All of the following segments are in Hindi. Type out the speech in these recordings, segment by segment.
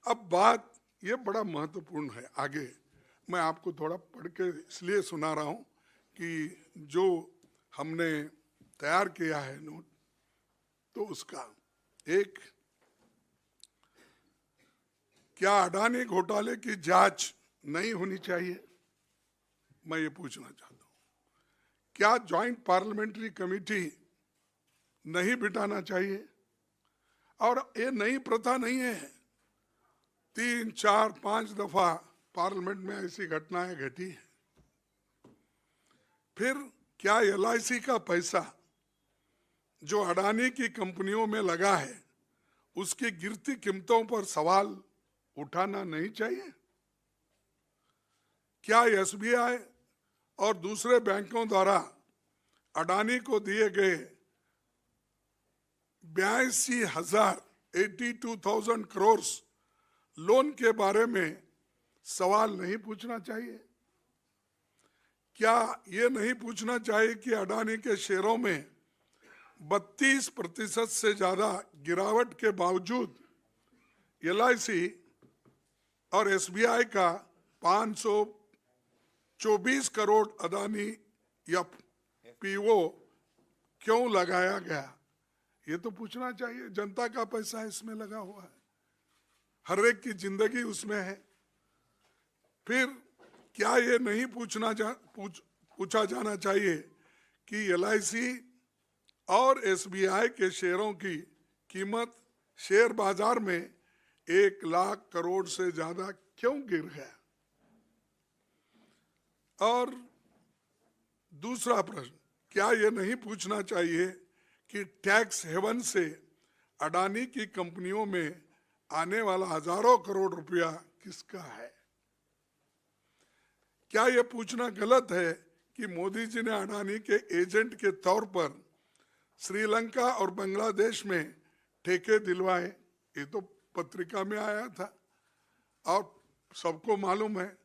अब बात ये बड़ा महत्वपूर्ण है। आगे मैं आपको थोड़ा पढ़ के इसलिए सुना रहा हूँ कि जो हमने तैयार किया है नोट, तो उसका एक, क्या अडानी घोटाले की जांच नहीं होनी चाहिए? मैं ये पूछना चाहता हूँ। क्या ज्वाइंट पार्लियामेंट्री कमेटी नहीं बिठाना चाहिए? और ये नई प्रथा नहीं है, 3, 4, 5 दफा पार्लियामेंट में ऐसी घटनाएं घटी है। फिर क्या LIC का पैसा जो अडानी की कंपनियों में लगा है, उसकी गिरती कीमतों पर सवाल उठाना नहीं चाहिए? क्या SBI और दूसरे बैंकों द्वारा अडानी को दिए गए 82,000 करोड़ लोन के बारे में सवाल नहीं पूछना चाहिए? क्या ये नहीं पूछना चाहिए कि अडानी के शेयरों में 32% से ज्यादा गिरावट के बावजूद LIC और SBI का 524 करोड़ अडानी FPO क्यों लगाया गया? ये तो पूछना चाहिए। जनता का पैसा इसमें लगा हुआ है, हर एक की जिंदगी उसमें है। फिर क्या ये नहीं पूछा जाना चाहिए कि LIC और SBI के शेयरों की कीमत शेयर बाजार में 1 लाख करोड़ से ज्यादा क्यों गिर गया? और दूसरा प्रश्न, क्या ये नहीं पूछना चाहिए कि टैक्स हेवन से अडानी की कंपनियों में आने वाला हजारों करोड़ रुपया किसका है? क्या यह पूछना गलत है कि मोदी जी ने अडानी के एजेंट के तौर पर श्रीलंका और बांग्लादेश में ठेके दिलवाए? ये तो पत्रिका में आया था और सबको मालूम है।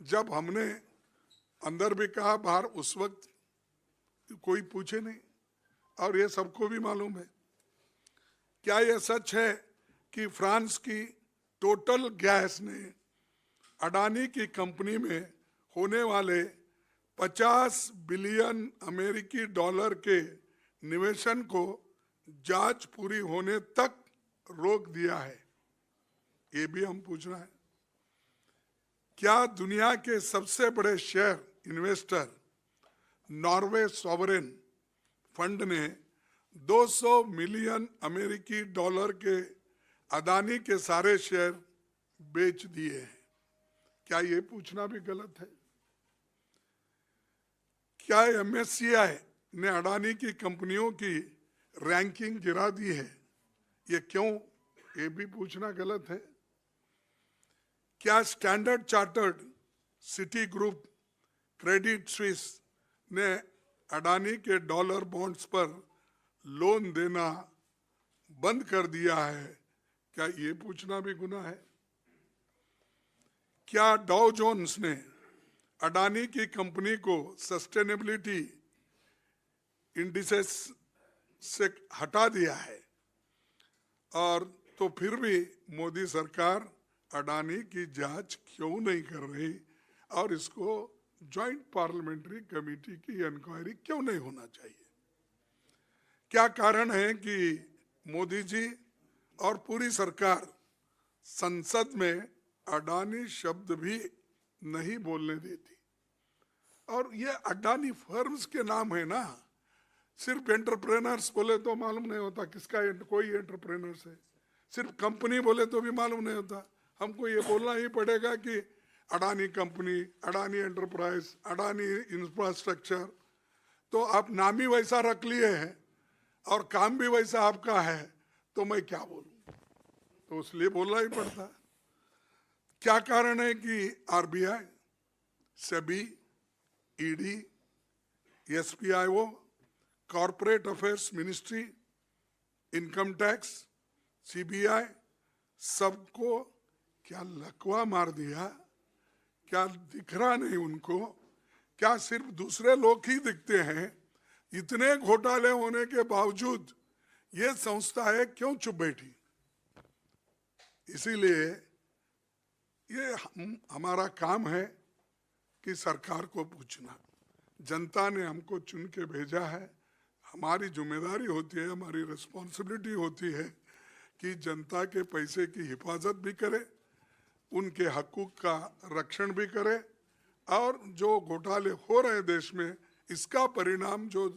जब हमने अंदर भी कहा, बाहर उस वक्त कोई पूछे नहीं, और ये सबको भी मालूम है। क्या यह सच है कि फ्रांस की टोटल गैस ने अडानी की कंपनी में होने वाले 50 बिलियन अमेरिकी डॉलर के निवेशन को जांच पूरी होने तक रोक दिया है? ये भी हम पूछना है। क्या दुनिया के सबसे बड़े share investor Norway sovereign fund ने 200 मिलियन अमेरिकी डॉलर के अडानी के सारे शेयर बेच दिए हैं? क्या ये पूछना भी गलत है? क्या MSCI ने अडानी की कंपनियों की रैंकिंग गिरा दी है? ये क्यों? ये भी पूछना गलत है। क्या standard chartered, city group, Credit Suisse ने अडानी के डॉलर बॉन्ड्स पर लोन देना बंद कर दिया है? क्या ये पूछना भी गुनाह है? क्या डाउ जोन्स ने अडानी की कंपनी को सस्टेनेबिलिटी इंडिसेस से हटा दिया है? और तो फिर भी मोदी सरकार अडानी की जांच क्यों नहीं कर रही और इसको ज्वाइंट पार्लियामेंट्री कमेटी की इंक्वायरी क्यों नहीं होना चाहिए? क्या कारण है कि मोदी जी और पूरी सरकार संसद में अडानी शब्द भी नहीं बोलने देती? और ये अडानी फर्म्स के नाम है ना, सिर्फ एंटरप्रेनर्स बोले तो मालूम नहीं होता किसका कोई एंटरप्रेनर्स है, सिर्फ कंपनी बोले तो भी मालूम नहीं होता। हमको ये बोलना ही पड़ेगा कि Adani company, Adani enterprise, Adani infrastructure. तो आप नाम ही वैसा रख लिए हैं और काम भी वैसा आपका है, तो मैं क्या बोलूं? तो इसलिए बोलना ही पड़ता। क्या कारण है कि RBI, SEBI, ED, SPIO, corporate affairs ministry, income tax, CBI सबको क्या लकवा मार दिया? क्या दिख रहा नहीं उनको? क्या सिर्फ दूसरे लोग ही दिखते हैं? इतने घोटाले होने के बावजूद ये संस्था है क्यों चुप बैठी? इसीलिए ये हमारा काम है कि सरकार को पूछना। जनता ने हमको चुन के भेजा है, हमारी जिम्मेदारी होती है, हमारी रिस्पॉन्सिबिलिटी होती है कि जनता के पैसे की हिफाजत भी करे, उनके हकूक का रक्षण भी करे, और जो घोटाले हो रहे हैं देश में, इसका परिणाम जो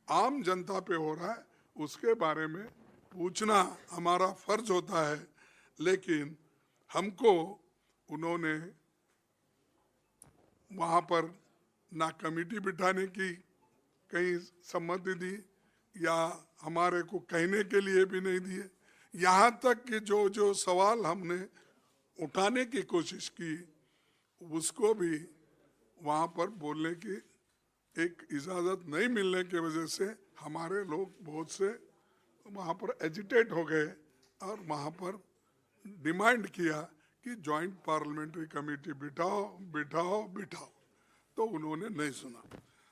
आम जनता पे हो रहा है उसके बारे में पूछना हमारा फर्ज होता है। लेकिन हमको उन्होंने वहाँ पर ना कमेटी बिठाने की कहीं सम्मति दी, या हमारे को कहने के लिए भी नहीं दिए। यहाँ तक कि जो जो सवाल हमने उठाने की कोशिश की उसको भी वहाँ पर बोलने की एक इजाज़त नहीं मिलने की वजह से हमारे लोग बहुत से वहाँ पर एजिटेट हो गए और वहाँ पर डिमांड किया कि जॉइंट पार्लियामेंट्री कमेटी बिठाओ बिठाओ बिठाओ, तो उन्होंने नहीं सुना।